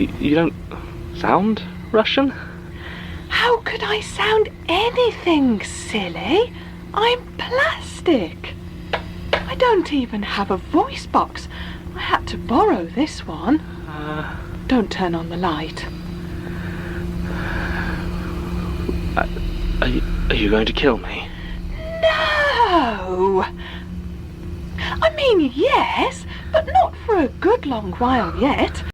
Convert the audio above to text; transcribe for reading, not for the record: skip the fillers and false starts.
You don't sound Russian? How could I sound anything, silly? I'm plastic. I don't even have a voice box. I had to borrow this one. Don't turn on the light. Are you going to kill me? No! I mean, yes, but not for a good long while yet.